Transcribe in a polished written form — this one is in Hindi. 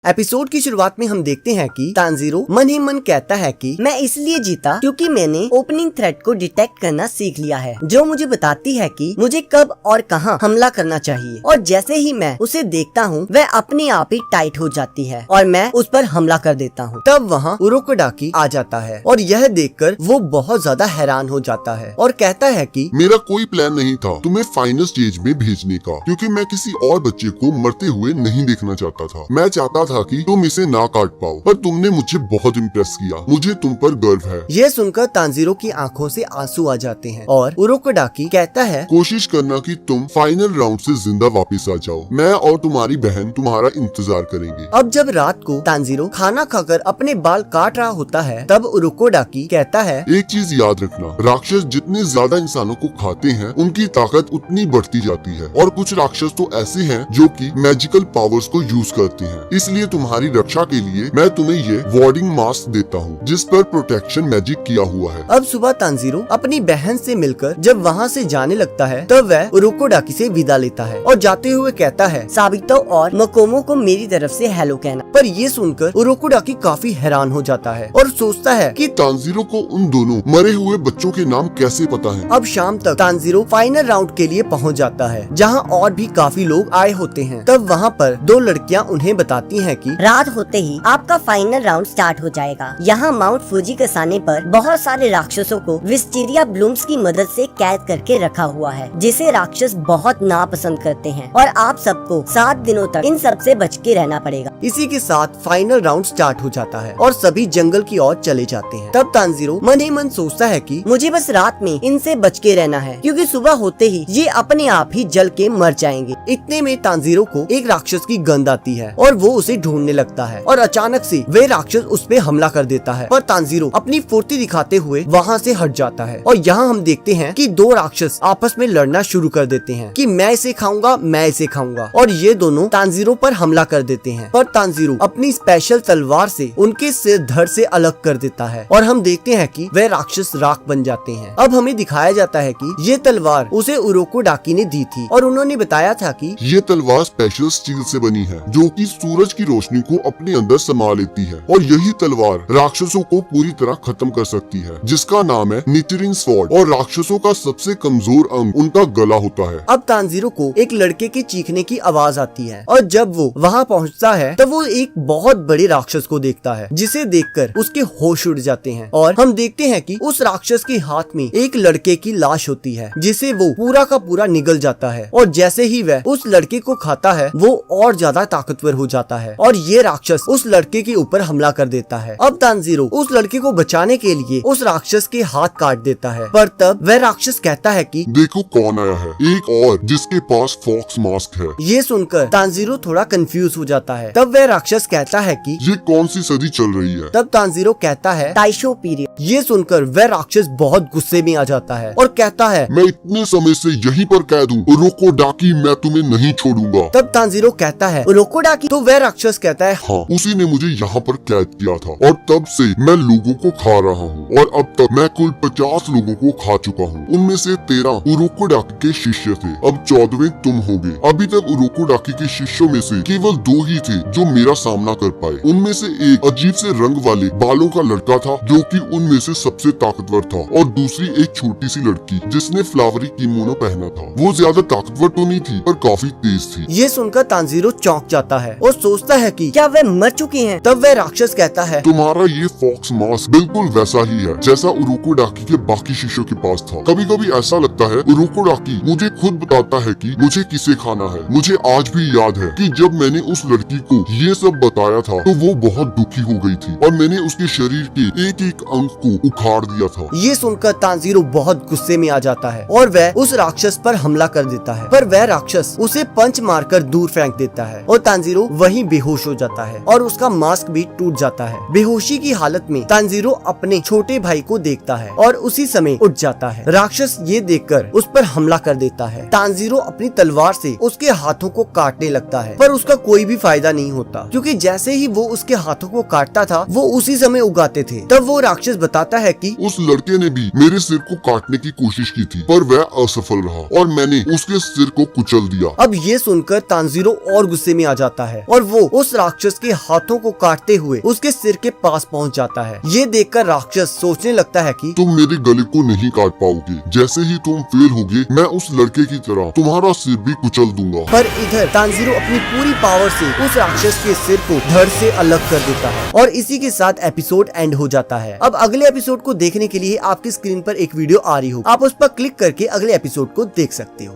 एपिसोड की शुरुआत में हम देखते हैं कि तानजीरो मन ही मन कहता है कि मैं इसलिए जीता क्योंकि मैंने ओपनिंग थ्रेट को डिटेक्ट करना सीख लिया है, जो मुझे बताती है कि मुझे कब और कहां हमला करना चाहिए। और जैसे ही मैं उसे देखता हूं, वह अपने आप ही टाइट हो जाती है और मैं उस पर हमला कर देता हूं। तब वहां उरोकोडाकी आ जाता है और यह देखकर वो बहुत ज्यादा हैरान हो जाता है और कहता है कि मेरा कोई प्लान नहीं था तुम्हें फाइनल स्टेज में भेजने का, क्योंकि मैं किसी और बच्चे को मरते हुए नहीं देखना चाहता था। मैं चाहता था कि तुम इसे ना काट पाओ, पर तुमने मुझे बहुत इम्प्रेस किया। मुझे तुम पर गर्व है। यह सुनकर तानजीरो की आंखों से आंसू आ जाते हैं और उरोकोडाकी कहता है कोशिश करना कि तुम फाइनल राउंड से जिंदा वापस आ जाओ। मैं और तुम्हारी बहन तुम्हारा इंतजार करेंगे। अब जब रात को तानजीरो खाना खाकर अपने बाल काट रहा होता है, तब उरोकोडाकी कहता है एक चीज याद रखना, राक्षस जितने ज्यादा इंसानों को खाते हैं उनकी ताकत उतनी बढ़ती जाती है, और कुछ राक्षस तो ऐसे हैं जो कि मैजिकल पावर्स को यूज करते हैं। इसलिए तुम्हारी रक्षा के लिए मैं तुम्हें ये वार्डिंग मास्क देता हूँ, जिस पर प्रोटेक्शन मैजिक किया हुआ है। अब सुबह तानजीरो अपनी बहन से मिलकर जब वहाँ से जाने लगता है, तब वह उरोकोडाकी से विदा लेता है और जाते हुए कहता है साबितो और मकोमो को मेरी तरफ से हेलो कहना। पर ये सुनकर उरोकोडाकी काफी हैरान हो जाता है और सोचता है कि तानजीरो को उन दोनों मरे हुए बच्चों के नाम कैसे पता है। अब शाम तक तानजीरो फाइनल राउंड के लिए पहुंच जाता है, जहां और भी काफी लोग आए होते हैं। तब वहां पर दो लड़कियां उन्हें बताती हैं कि रात होते ही आपका फाइनल राउंड स्टार्ट हो जाएगा। यहाँ माउंट फूजी कसाने पर बहुत सारे राक्षसों को विस्टीरिया ब्लूम्स की मदद से कैद करके रखा हुआ है, जिसे राक्षस बहुत नापसंद करते हैं, और आप सबको 7 दिनों तक इन सब से बच के रहना पड़ेगा। इसी के साथ फाइनल राउंड स्टार्ट हो जाता है और सभी जंगल की ओर चले जाते हैं। तब तानजीरो मन ही मन सोचता है कि मुझे बस रात में इनसे बच के रहना है, क्योंकि सुबह होते ही ये अपने आप ही जल के मर जाएंगे। इतने में तानजीरो को एक राक्षस की गंध आती है और वो उसे ढूंढने लगता है, और अचानक से वे राक्षस उस पे हमला कर देता है। पर तानजीरो अपनी फुर्ती दिखाते हुए वहाँ से हट जाता है और यहाँ हम देखते हैं कि दो राक्षस आपस में लड़ना शुरू कर देते हैं कि मैं इसे खाऊंगा, मैं इसे खाऊंगा, और ये दोनों तानजीरो पर हमला कर देते हैं। पर तानजीरो अपनी स्पेशल तलवार से उनके सिर धड़ से अलग कर देता है और हम देखते हैं कि वह राक्षस राख बन जाते हैं। अब हमें दिखाया जाता है कि ये तलवार उसे उरोकोडाकी ने दी थी और उन्होंने बताया था कि ये तलवार स्पेशल स्टील से बनी है, जो कि सूरज की रोशनी को अपने अंदर समा लेती है, और यही तलवार राक्षसों को पूरी तरह खत्म कर सकती है, जिसका नाम है निचरिंग स्वॉर्ड। और राक्षसों का सबसे कमजोर अंग उनका गला होता है। अब तानजीरो को एक लड़के के चीखने की आवाज आती है और जब वो वहाँ पहुँचता है तब वो एक बहुत बड़े राक्षस को देखता है, जिसे देखकर उसके होश उड़ जाते हैं। और हम देखते हैं कि उस राक्षस के हाथ में एक लड़के की लाश होती है, जिसे वो पूरा का पूरा निगल जाता है, और जैसे ही वह उस लड़के को खाता है वो और ज्यादा ताकतवर हो जाता है और ये राक्षस उस लड़के के ऊपर हमला कर देता है। अब तानजीरो उस लड़के को बचाने के लिए उस राक्षस के हाथ काट देता है, पर तब वह राक्षस कहता है कि देखो कौन आया है, एक और जिसके पास फॉक्स मास्क है। ये सुनकर तानजीरो थोड़ा कंफ्यूज हो जाता है। तब वह राक्षस कहता है कि ये कौन सी सदी चल रही है। तब तानजीरो कहता है ताइशो पीरियड। ये सुनकर वह राक्षस बहुत गुस्से में आ जाता है और कहता है मैं इतने समय से यहीं पर कैद हूँ, उरोकोडाकी मैं तुम्हें नहीं छोड़ूंगा। तब तानजीरो कहता है उरोकोडाकी। तो वह राक्षस कहता है हाँ, उसी ने मुझे यहाँ पर कैद किया था, और तब से मैं लोगों को खा रहा हूँ, और अब तक मैं कुल 50 लोगों को खा चुका हूँ। उनमें से 13 उरोकोडाकी के शिष्य थे, अब 14वें तुम होगे। अभी तक उरोकोडाकी के शिष्यों में से केवल 2 ही थे जो मेरा सामना कर पाए। उनमें से एक अजीब से रंग वाले बालों का लड़का था, जो कि उनमें से सबसे ताकतवर था, और दूसरी एक छोटी सी लड़की जिसने फ्लावरी किमोनो पहना था। वो ज्यादा ताकतवर तो नहीं थी, पर काफी तेज थी। ये सुनकर तानजीरो चौंक जाता है और सोचता है कि क्या वे मर चुके हैं? तब वह राक्षस कहता है तुम्हारा ये फॉक्स मास्क बिल्कुल वैसा ही है जैसा उरोकोडाकी के बाकी शिष्यों के पास था। कभी कभी ऐसा लगता है उरोकोडाकी मुझे खुद बताता है कि मुझे किसे खाना है। मुझे आज भी याद है कि जब मैंने उस लड़की को ये सब बताया था तो वो बहुत दुखी हो गई थी, और मैंने उसके शरीर के एक एक अंग को उखाड़ दिया था। ये सुनकर तानजीरो बहुत गुस्से में आ जाता है और वह उस राक्षस पर हमला कर देता है, पर वह राक्षस उसे पंच मारकर दूर फेंक देता है और तानजीरो वहीं बेहोश हो जाता है और उसका मास्क भी टूट जाता है। बेहोशी की हालत में तानजीरो अपने छोटे भाई को देखता है और उसी समय उठ जाता है। राक्षस ये देखकर उस पर हमला कर देता है। तानजीरो अपनी तलवार से उसके हाथों को काटने लगता है, पर उसका कोई भी फायदा नहीं होता, क्योंकि जैसे ही वो उसके हाथों को काटता था वो उसी समय उगाते थे। तब वो राक्षस बताता है कि उस लड़के ने भी मेरे सिर को काटने की कोशिश की थी, पर वह असफल रहा और मैंने उसके सिर को कुचल दिया। अब ये सुनकर तानजीरो और गुस्से में आ जाता है और वो उस राक्षस के हाथों को काटते हुए उसके सिर के पास पहुंच जाता है। ये देखकर राक्षस सोचने लगता है कि तुम मेरे गले को नहीं काट पाओगे। जैसे ही तुम फेल होगे मैं उस लड़के की तरह तुम्हारा सिर भी कुचल दूंगा। पर इधर तानजीरो अपनी पूरी पावर से उस राक्षस के सिर को धड़ से अलग कर देता है और इसी के साथ एपिसोड एंड हो जाता है। अब अगले एपिसोड को देखने के लिए आपकी स्क्रीन पर एक वीडियो आ रही हो, आप उस पर क्लिक करके अगले एपिसोड को देख सकते हो।